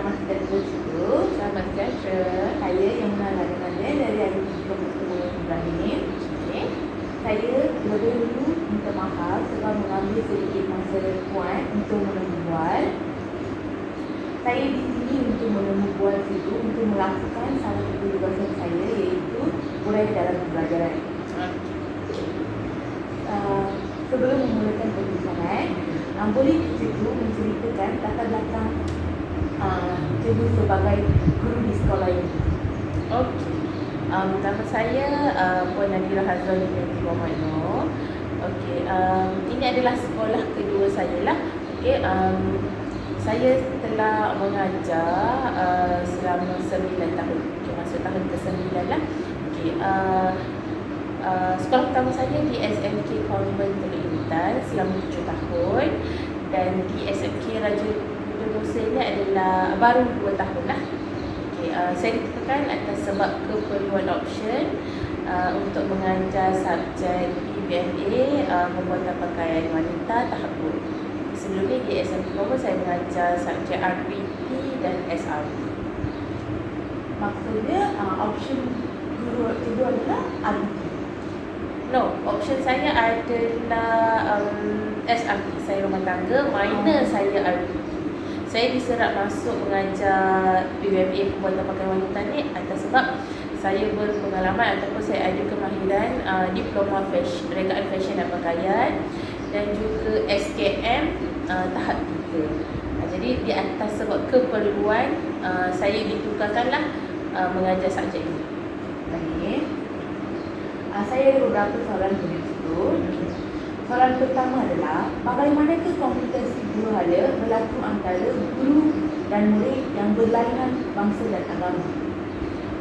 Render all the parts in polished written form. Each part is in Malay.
Selamat sejahtera juga. Selamat sejahtera. Saya yang mengenal dengan dia dari Adik Ibrahim. Okay. Saya lebih dulu minta maaf sebab mengambil sedikit masa Puan untuk menemubual. Saya di sini untuk menemubual itu untuk melakukan salah satu tugasan saya, iaitu uraian dalam pembelajaran. Sebelum memulakan perbincangan, boleh cikgu menceritakan latar belakang cikgu sebagai guru di sekolah ini? Okey. Nama saya Puan Nadira Hazwan binti Muhammad Noor. Okey, ini adalah sekolah kedua saya lah. Okey, saya telah mengajar selama 9 tahun. Okey, masuk tahun ke-9 lah. Okey, sekolah pertama saya di SMK Convent Teluk Intan selama 7 tahun, dan di SMK Raja Muda Musa ini adalah baru 2 tahun lah. Okay, saya ditekan atas sebab keperluan option untuk mengajar subjek PVMA, pembuatan pakaian wanita tahap 2. Sebelumnya di SMK Convent saya mengajar subjek RPT dan SRT. Maksudnya option guru cikgu adalah RPT? No, option saya adalah SRT, saya rumah tangga, minor saya RPT. Saya diserap masuk mengajar PVMA pembuatan pakaian wanita ni atas sebab saya berpengalaman ataupun saya ada kemahiran diploma fashion, rekaan fashion dan pakaian, dan juga SKM tahap 3. Jadi di atas sebab keperluan saya ditukarkanlah mengajar subjek ini. Baik. Saya ada beberapa soalan untuk cikgu. Soalan pertama adalah, bagaimanakah komunikasi guru hala berlaku antara guru dan murid yang berlainan bangsa dan agama?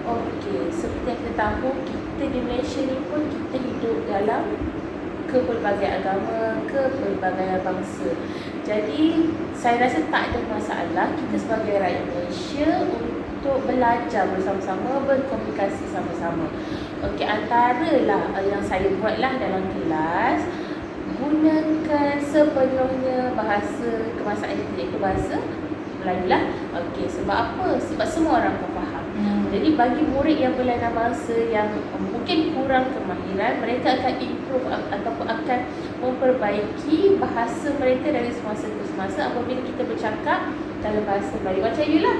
Okey, seperti yang kita tahu, kita di Malaysia ni pun kita hidup dalam kepelbagaian agama, kepelbagaian bangsa. Jadi saya rasa tak ada masalah kita sebagai rakyat Malaysia untuk belajar bersama-sama, berkomunikasi sama-sama. Okey, antaralah yang saya buatlah dalam kelas, gunakan sepenuhnya bahasa kebangsaan kita, iaitu bahasa Melayu lah. Okey, sebab apa? Sebab semua orang akan faham. Jadi bagi murid yang berlainan bangsa yang mungkin kurang kemahiran, mereka akan improve ataupun akan memperbaiki bahasa mereka dari semasa ke semasa apabila kita bercakap dalam bahasa Melayu. Macam you lah.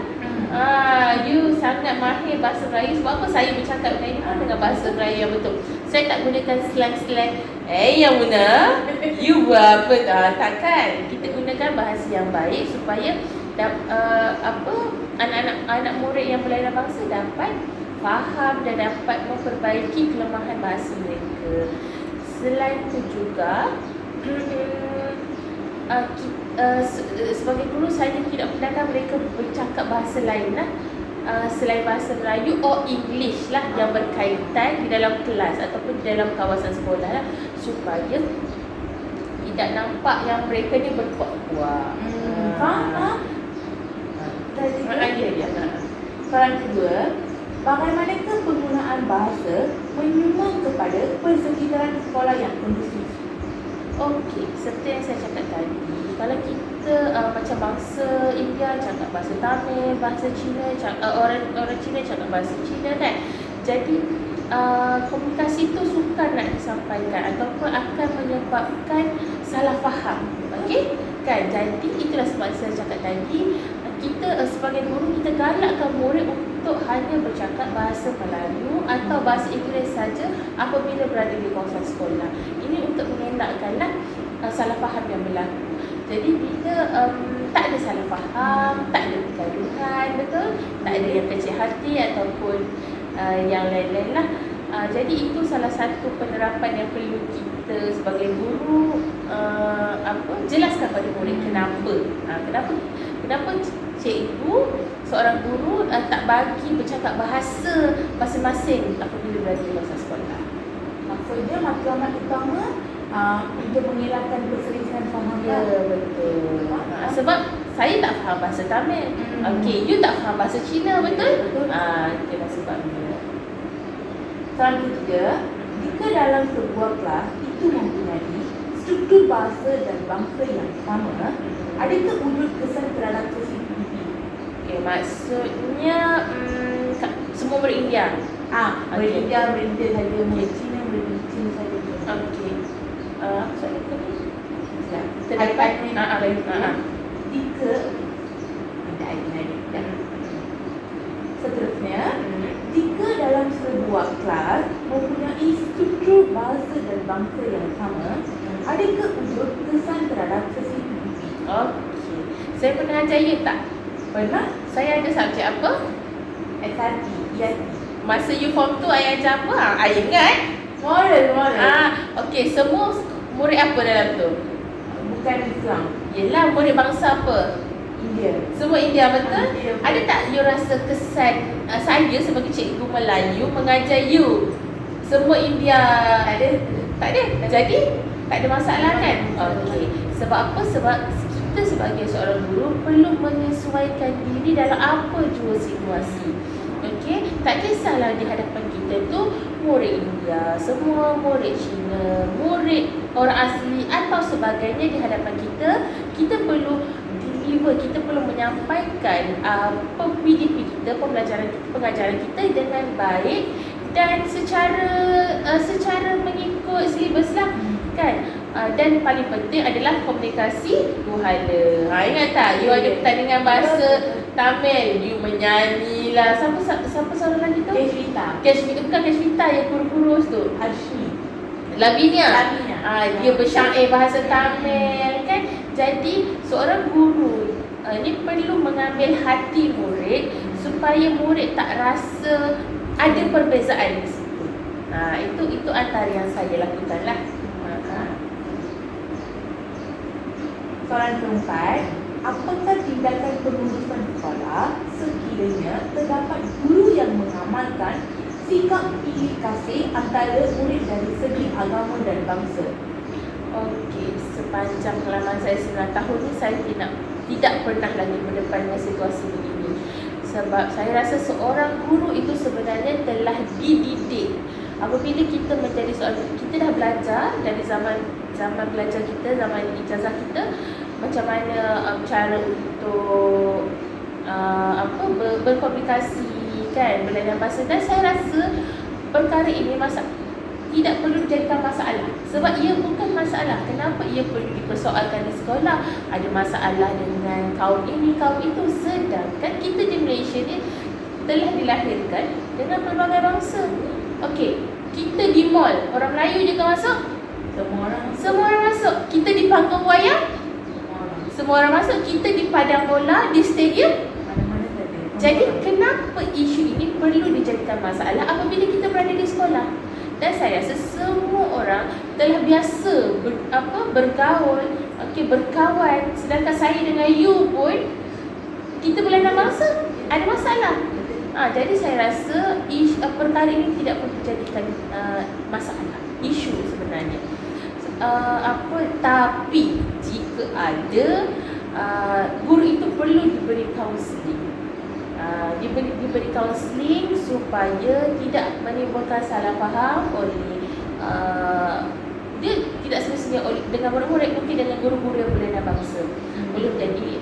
You sangat mahir bahasa Melayu. Sebab apa saya bercakap dengan bahasa Melayu yang betul? Saya tak gunakan slang-slang. Yang Muna, you buat apa? Takkan. Kita gunakan bahasa yang baik supaya anak-anak murid yang berlainan bangsa dapat faham dan dapat memperbaiki kelemahan bahasa mereka. Selain itu juga sebagai guru saya tidak benarkan mereka bercakap bahasa lain lah, selain bahasa Melayu or English lah yang berkaitan di dalam kelas ataupun di dalam kawasan sekolah lah, supaya tidak nampak yang mereka ni berkuat-kuat. Faham? Ya. Soalan kedua, bagaimanakah penggunaan bahasa menyumbang kepada persekitaran sekolah yang kondusif? Okey, seperti yang saya cakap tadi, kalau kita macam bangsa India cakap bahasa Tamil, bahasa Cina, orang Cina cakap bahasa Cina kan. Jadi komunikasi itu sukar nak disampaikan ataupun akan menyebabkan salah faham. Okey? Kan? Jadi itulah sebab saya cakap tadi, kita sebagai guru kita galakkan murid untuk hanya bercakap bahasa Melayu atau bahasa Inggeris saja apabila berada di kawasan sekolah. Ini untuk mengelakkanlah salah faham yang berlaku. Jadi bila tak ada salah faham, tak ada pergaduhan, betul? Tak ada yang kecil hati ataupun yang lain-lain lah. Jadi itu salah satu penerapan yang perlu kita sebagai guru jelaskan pada murid kenapa. Kenapa cikgu, seorang guru tak bagi bercakap bahasa masing-masing apabila berada di kawasan sekolah. Maksudnya matlamat utama untuk mengelakkan perselisihan faham. Ya, betul. Sebab saya tak faham bahasa Tamil. Okey, you tak faham bahasa Cina, betul? Betul. Itulah sebabnya. Soalan ketiga, jika dalam sebuah kelas itu mempunyai struktur bahasa dan bangsa yang sama, adakah wujud kesan terhadap positivity? Okay, maksudnya semua India. Boleh India saja, boleh Cina saja. Okey. Apa soalan tadi? Terdapat Terdapat tiga seterusnya, jika dalam sebuah kelas mempunyai struktur bahasa dan bangsa yang sama, adakah wujud kesan terhadap sesi PPP? Okey. Saya pernah ajar you tak? Pernah? Saya ada subjek apa? SRT, ERT. Masa you form 2 I ajar apa? I ingat. Moral. Okey, semua murid apa dalam tu? Bukan Islam. Yelah, murid bangsa apa? India. Semua India, betul? India. Ada tak you rasa kesan saya sebagai cikgu Melayu mengajar you semua India? Tak ada. Jadi tak ada masalah kan? Okey. Sebab apa? Sebab kita sebagai seorang guru perlu menyesuaikan diri dalam apa jua situasi. Okey, tak kisahlah di hadapan kita tu murid India, semua murid Cina, murid orang asli atau sebagainya di hadapan kita perlu deliver, kita perlu menyampaikan PDP kita, pengajaran kita dengan baik dan secara mengikut silibus lah kan. Dan paling penting adalah komunikasi Tuhala. Ingat tak? You ada pertandingan bahasa Tamil, you menyanyi lah. Siapa seorang lagi tu? Bukan Kashmita yang kurus-kurus tu. Lavinia. Dia bersyair bahasa Tamil kan. Jadi seorang guru ni perlu mengambil hati murid supaya murid tak rasa ada perbezaan di situ. Itu antara yang saya lakukan lah. Soalan keempat, apakah tindakan pengurusan sekolah sekiranya terdapat guru yang mengamalkan sikap pilih kasih antara murid dari segi agama dan bangsa? Okey, sepanjang pengalaman saya 9 tahun ni, saya tidak pernah lagi berdepan dengan situasi begini. Sebab saya rasa seorang guru itu sebenarnya telah dididik. Apabila kita menjadi seorang, kita dah belajar dari zaman belajar kita, zaman ijazah kita, macam mana cara untuk berkomunikasi kan, belajar bahasa. Dan saya rasa perkara ini tidak perlu dijadikan masalah. Sebab ia bukan masalah. Kenapa ia perlu dipersoalkan di sekolah? Ada masalah dengan kaum ini, kaum itu. Sedangkan kita di Malaysia ni telah dilahirkan dengan pelbagai bangsa. Okey, kita di mall, orang Melayu je kan masuk? Semua orang masuk. Kita di panggung wayang, semua orang masuk. Kita di padang bola, di stadium, Mana-mana saja. jadi kenapa isu ini perlu dijadikan masalah apabila kita berada di sekolah? Dan saya rasa semua orang telah biasa bergaul, berkawan. Sedangkan saya dengan you pun, kita berlainan bangsa, ada masalah. Jadi saya rasa perkara ini tidak perlu dijadikan masalah, isu sebenarnya. Tapi jika ada, guru itu perlu diberi kaunseling. Diberi kaunseling supaya tidak menimbulkan salah faham oleh dia tidak semestinya dengan murid-murid, mungkin dengan guru-guru yang berlainan bangsa. Boleh menjadi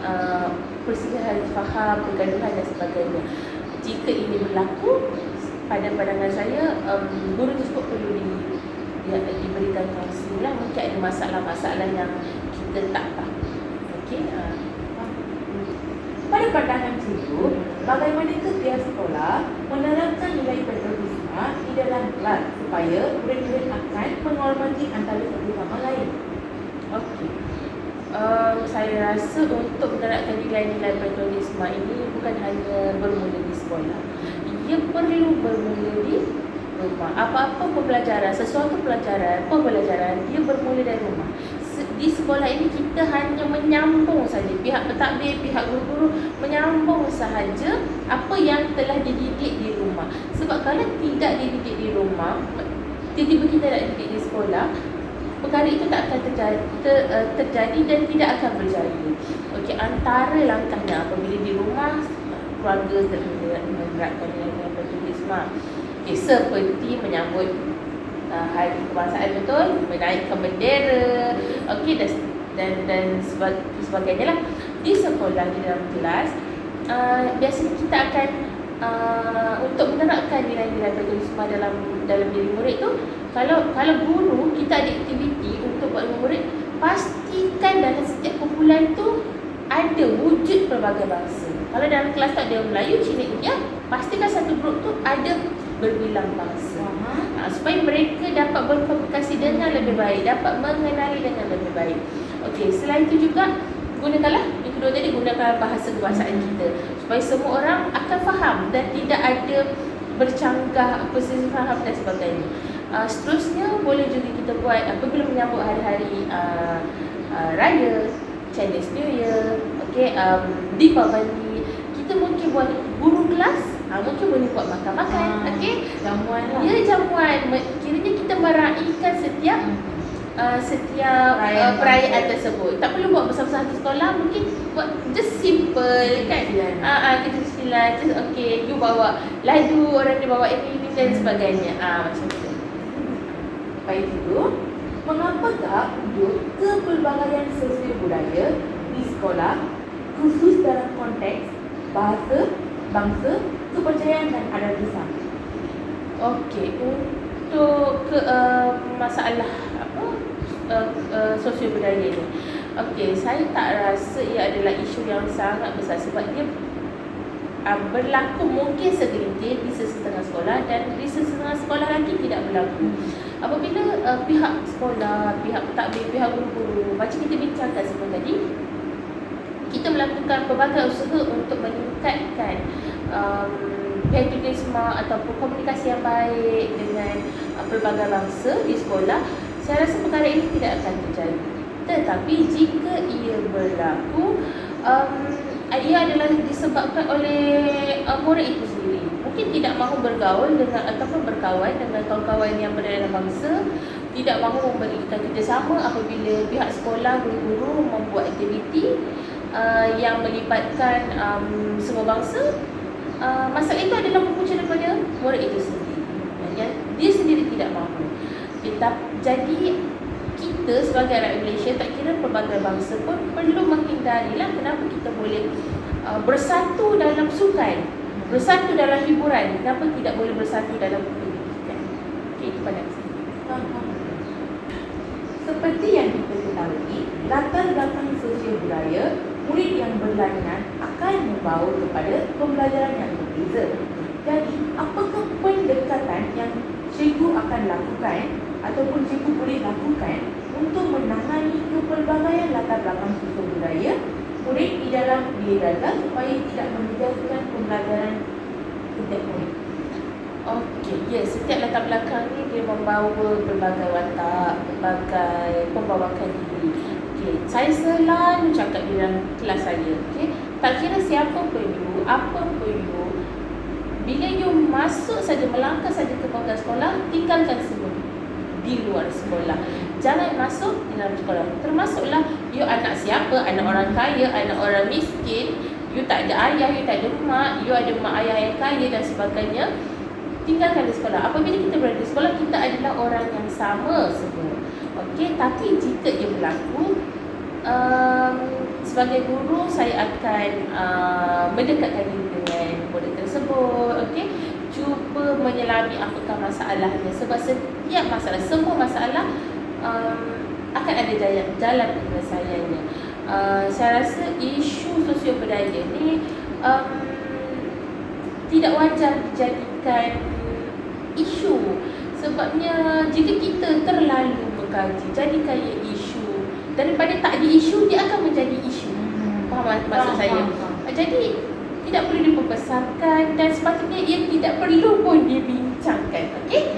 perselisihan faham, pergaduhan dan sebagainya. Jika ini berlaku, pada pandangan saya, guru tersebut perlu diberikan kaunseling lah. Mungkin ada masalah-masalah yang kita tak tahu. Okey. Pada pandangan cikgu, bagaimanakah pihak sekolah menerapkan nilai patriotisme di dalam kelas supaya murid-murid akan menghormati antara satu sama lain? Okey. Saya rasa untuk menerapkan nilai-nilai patriotisme ini bukan hanya bermula di sekolah. Ia perlu bermula di rumah. Apa-apa pembelajaran, sesuatu pembelajaran dia bermula dari rumah. Di sekolah ini kita hanya menyambung saja, pihak pentadbir, pihak guru-guru menyambung sahaja apa yang telah dididik di rumah. Sebab kalau tidak dididik di rumah, tiba-tiba kita nak dididik di sekolah, perkara itu tak akan terjadi dan tidak akan berjaya. Okey, antara langkahnya apabila di rumah keluarga menerapkan nilai patriotisme. Okey, seperti menyambut hari kebangsaan, betul, menaikkan bendera, okey, dan sebagainya lah. Di sekolah, di dalam kelas, biasanya kita akan untuk menerapkan nilai-nilai berkarisma dalam diri murid tu, kalau guru kita ada aktiviti untuk buat dengan murid, pastikan dalam setiap kumpulan tu ada wujud pelbagai bahasa. Kalau dalam kelas tu ada Melayu, Cina, India, pastikan satu grup tu ada berbilang bahasa. Supaya mereka dapat berkomunikasi dengan lebih baik, dapat mengenali dengan lebih baik. Okey, selain itu juga gunakanlah, yang kedua tadi, gunakan bahasa kebahasaan kita supaya semua orang akan faham dan tidak ada bercanggah perselisihan faham dan sebagainya. Seterusnya boleh juga kita buat apabila menyambut hari-hari raya, Chinese New Year, okey, Deepavali, kita mungkin buat guru kelas, mungkin boleh buat makan-makan, okey. Jamuan lah. Ya, jamuan. Kiranya kita meraihkan setiap perayaan tersebut. Tak perlu buat besar-besar di sekolah, mungkin buat just simple kan. Kita sembilan, just okay, you bawa ladu, orang dia bawa ini dan sebagainya. Macam tu. Baik itu, mengapakah wujud kepelbagaian sosial budaya di sekolah khusus dalam konteks bahasa, bangsa, kepercayaan dan adat Islam? Okey, untuk masalah sosial budaya ni, okey, saya tak rasa ia adalah isu yang sangat besar sebab dia berlaku mungkin segelintir di setengah sekolah dan di setengah sekolah lagi tidak berlaku. Apabila pihak sekolah, pihak pentadbir, pihak guru-guru, macam kita bincangkan sebelum tadi, kita melakukan pelbagai usaha untuk meningkatkan patriotisme ataupun komunikasi yang baik dengan pelbagai bangsa di sekolah. Saya rasa perkara ini tidak akan terjadi. Tetapi jika ia berlaku, ia adalah disebabkan oleh murid itu sendiri. Mungkin tidak mahu bergaul dengan ataupun berkawan dengan kawan-kawan yang berada dalam bangsa, tidak mahu memberikan kerjasama apabila pihak sekolah, guru-guru membuat aktiviti yang melibatkan semua bangsa. Masalah itu adalah berpunca daripada murid itu sendiri. Dia sendiri tidak mahu. Jadi kita sebagai rakyat Malaysia, tak kira pelbagai bangsa pun perlu menghindarilah. Kenapa kita boleh bersatu dalam sukan, bersatu dalam hiburan, kenapa tidak boleh bersatu dalam pendidikan? Okey, itu pandang saya. Seperti yang kita ketahui, latar belakang sosial budaya murid yang berlainan akan membawa kepada pembelajaran yang berbeza. Jadi, apakah pendekatan yang cikgu akan lakukan ataupun cikgu boleh lakukan untuk menangani kepelbagaian latar belakang sosial budaya murid di dalam bilik belajar supaya tidak menjejaskan pembelajaran setiap murid? Okey, setiap latar belakang ni dia membawa pelbagai watak, pelbagai pembawakan diri. Okey, saya selalu cakap di dalam kelas saya, okey, tak kira siapa pun you, apa pun you, bila you masuk saja, melangkah saja ke bangga sekolah, tinggalkan semua di luar sekolah. Jangan masuk di dalam sekolah. Termasuklah you anak siapa, anak orang kaya, anak orang miskin, you tak ada ayah, you tak ada mak, you ada mak ayah yang kaya dan sebagainya, tinggalkan di sekolah. Apabila kita berada di sekolah, kita adalah orang yang sama semua. Okey, tapi jika ia berlaku, sebagai guru saya akan mendekatkan diri dengan murid tersebut, okey, cuba menyelami apakah masalahnya, sebab setiap masalah, semua masalah akan ada jalan penyelesaiannya. Saya rasa isu sosial budaya ni tidak wajar dijadikan isu. Sebabnya jika kita terlalu mengkaji, jadikan ia isu, daripada tak ada isu, dia akan menjadi isu. Faham maksud saya? Jadi tidak perlu diperbesarkan dan sepatutnya ia tidak perlu pun dibincangkan. Okey?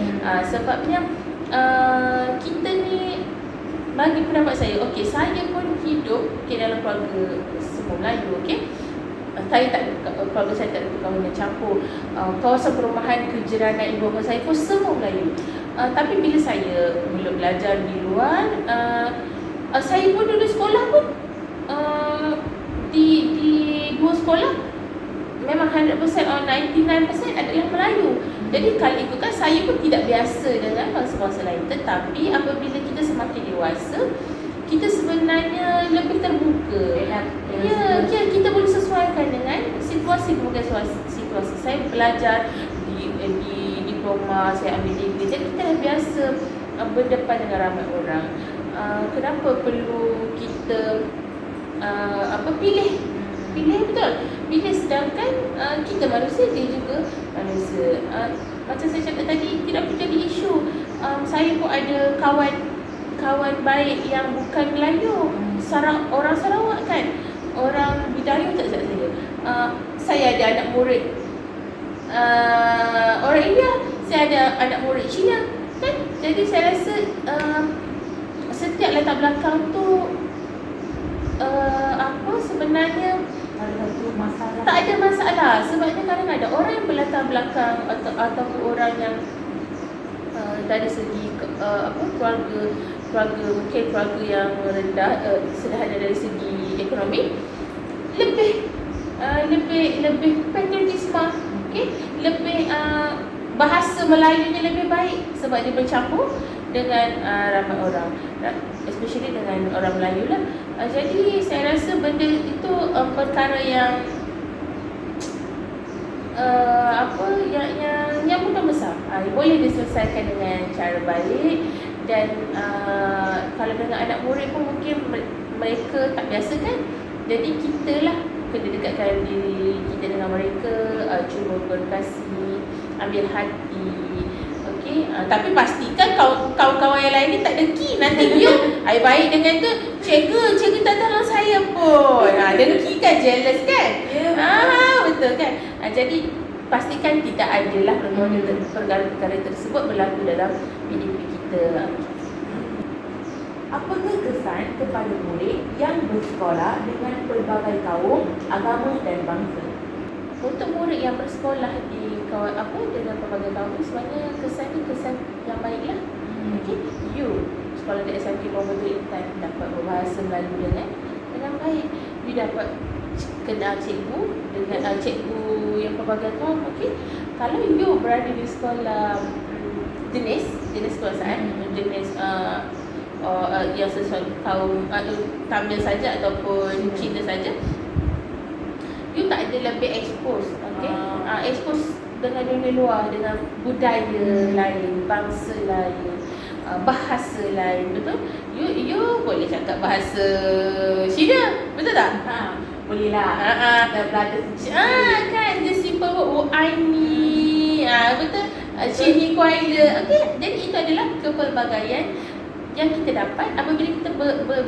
Sebabnya kita ni, bagi pendapat saya, okey, saya pun hidup dalam keluarga semua Melayu, okey. Saya tak, keluarga saya tak ada perkahwinan campur. Kawasan perumahan kejiranan ibu bapa saya pun semua Melayu. Tapi bila saya mula belajar di luar, saya pun dulu sekolah pun di dua sekolah memang 100% or 99% adalah Melayu. Jadi kalau ikutkan, saya pun tidak biasa dengan bangsa-bangsa lain. Tetapi apabila kita semakin dewasa, kita sebenarnya lebih terbuka. Ya, kita boleh sesuaikan dengan situasi situasi. Saya belajar di diploma, saya ambil degree. Jadi kita dah biasa berdepan dengan ramai orang. Kenapa perlu kita pilih betul. Pilih, sedangkan kita manusia, dia juga manusia. Macam saya cakap tadi, tidak perlu jadi isu. Saya pun ada kawan baik yang bukan Melayu, orang Sarawak kan, orang Bidayuh tak silap saya. Saya ada anak murid orang India, saya ada anak murid Cina kan. Jadi saya rasa setiap latar belakang tu sebenarnya Ada satu masalah. tak ada masalah. Sebabnya kadang ada orang yang berlatar belakang ataupun orang yang dari segi keluarga mungkin keluarga yang rendah, sederhana dari segi ekonomi, lebih patriotisme, okey, lebih bahasa Melayunya lebih baik sebab dia bercampur dengan ramai orang, especially dengan orang Melayu lah. Jadi saya rasa benda itu perkara yang yang bukan besar. Boleh diselesaikan dengan cara baik. Dan kalau dengan anak murid pun mungkin mereka tak biasa kan. Jadi kita lah kena dekatkan diri kita dengan mereka, cuba berkasih, ambil hati. Okey, tapi pastikan kawan-kawan yang lain ni tak dengki. Nanti you baik dengan tu, cikgu tak tolong saya pun. Dengki kan, jealous kan? Betul kan? Jadi pastikan tidak adalah perkara-perkara tersebut berlaku dalam PDP kita. Apakah kesan kepada murid yang bersekolah dengan pelbagai kaum, agama dan bangsa? Untuk murid yang bersekolah dengan pelbagai kaum, sebenarnya kesan yang baiklah. Okey, you sekolah di SMP Promotor Intan dapat berbahasa Melayu dengan baik. You dapat kenal cikgu dengan cikgu yang pelbagai kaum. Okey, kalau you berada di sekolah jenis kebangsaan, jenis yang sesuai kaum Tamil saja ataupun Cina saja, you tak ada lebih expose. Okey, expose dengan dunia luar, dengan budaya lain, bangsa lain, bahasa lain. Betul? You boleh cakap bahasa Cina, betul tak? Boleh lah. Dah belajar sikit. Kan, the simple word I ni. Betul? Cini kuala. Okey, jadi itu adalah kepelbagaian yang kita dapat apabila kita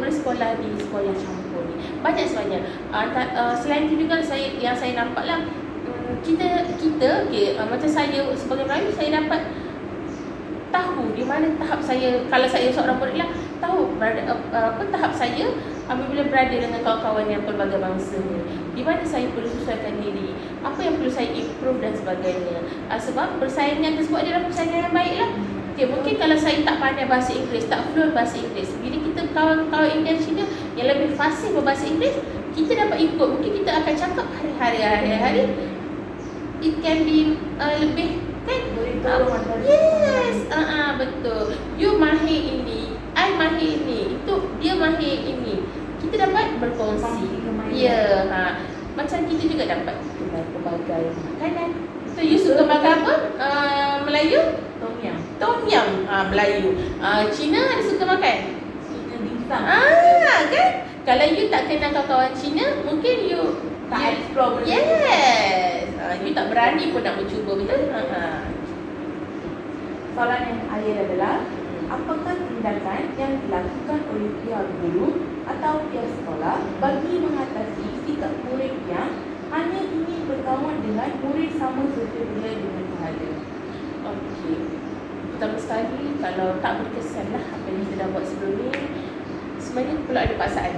bersekolah di sekolah campur ni. Banyak sebenarnya. Selain itu juga yang saya nampak lah, kita okey, macam saya sebagai Melayu, saya dapat tahu di mana tahap saya, kalau saya seorang murid lah, tahu tahap saya apabila berada dengan kawan-kawan yang pelbagai bangsa ni, di mana saya perlu sesuaikan diri, apa yang perlu saya improve dan sebagainya. Sebab persaingan tersebut adalah persaingan yang baik lah. Okay, mungkin kalau saya tak pandai bahasa Inggeris, tak fluent bahasa Inggeris, bila kita kawan-kawan India Cina yang lebih fasih berbahasa Inggeris, kita dapat ikut. Mungkin kita akan cakap hari-hari. It can be lebih kan? Yes, betul. You mahir ini, I mahir ini, itu dia mahir ini. Kita dapat berkongsi. Ya, macam kita juga dapat kenal pelbagai makanan. So, you suka makan apa? Melayu? Tom yum. Melayu. Cina ada suka makan? Cina dimsum. Kan? Kalau you tak kenal kawan-kawan Cina, mungkin you tak explore. Yes. You tak berani pun nak mencuba, betul? Soalan yang akhir adalah, apakah tindakan yang dilakukan oleh pihak guru atau pihak sekolah bagi mengatasi sikap murid yang hanya ingin berkawan dengan murid sama serta dia dengan sahaja? Okey. Pertama sekali, kalau tak berkesan lah apa yang kita dah buat sebelum ni, sebenarnya perlu ada paksaan.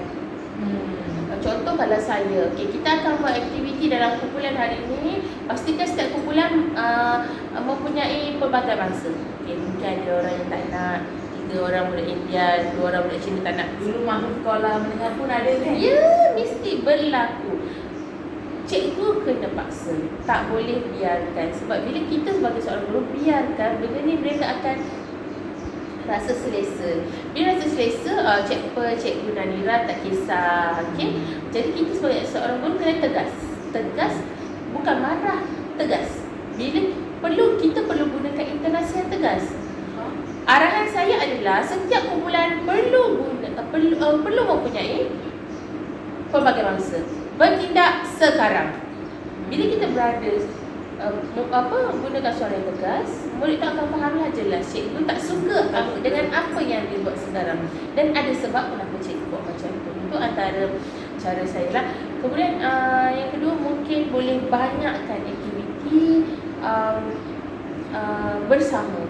Contoh kalau saya, kita akan buat aktiviti dalam kumpulan hari ini, pastikan setiap kumpulan mempunyai pelbagai bangsa. Mungkin ada orang yang tak nak, 3 orang budak India, 2 orang budak Cina tak nak. Dulu masuk sekolah menengah pun ada kan? Ya, mesti berlaku. Cikgu kena paksa, tak boleh biarkan. Sebab bila kita sebagai seorang guru biarkan, benda ni mereka akan rasa selesa. Bila rasa selesa, cikgu Nanira tak kisah. Okay? Jadi kita sebagai seorang guru kena tegas. Bukan marah pelbagai bangsa bertindak sekarang. Bila kita berada gunakan suara yang tegas, murid tak akan fahamlah jelas cikgu tak suka dengan apa yang dia buat sekarang, dan ada sebab kenapa cikgu buat macam tu. Itu antara cara saya lah. Kemudian yang kedua, mungkin boleh banyakkan aktiviti bersama.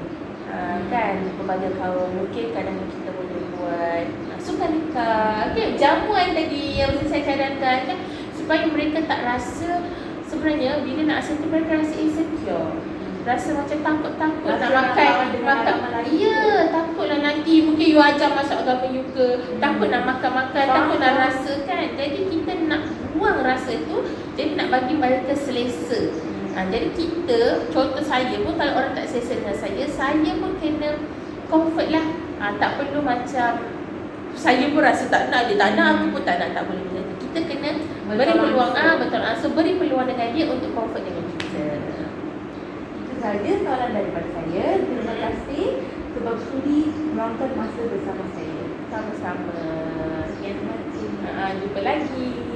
Kan pelbagai kaum, mungkin kadang kita boleh buat sukan okay, jamuan tadi yang saya cadangkan kan, supaya mereka tak rasa, sebenarnya bila nak aksen tu mereka rasa insecure, rasa macam takut-takut nak makan. Ya, takutlah nanti mungkin you ajar masuk agama you ke, takut nak makan-makan, takut nak rasa kan. Jadi kita nak buang rasa tu, jadi nak bagi mereka selesa. Jadi kita, contoh saya pun kalau orang tak selesa dengan saya pun kena comfort lah. Tak perlu macam saya pun rasa tak nak, dia tak nak, aku pun tak nak, tak boleh macam tu. Kita kena beri peluang, betul. So beri peluang dengan dia untuk comfort dengan kita. Itu sahaja soalan daripada saya. Terima kasih sebab sudi meluangkan masa bersama saya. Sama-sama. Jumpa lagi.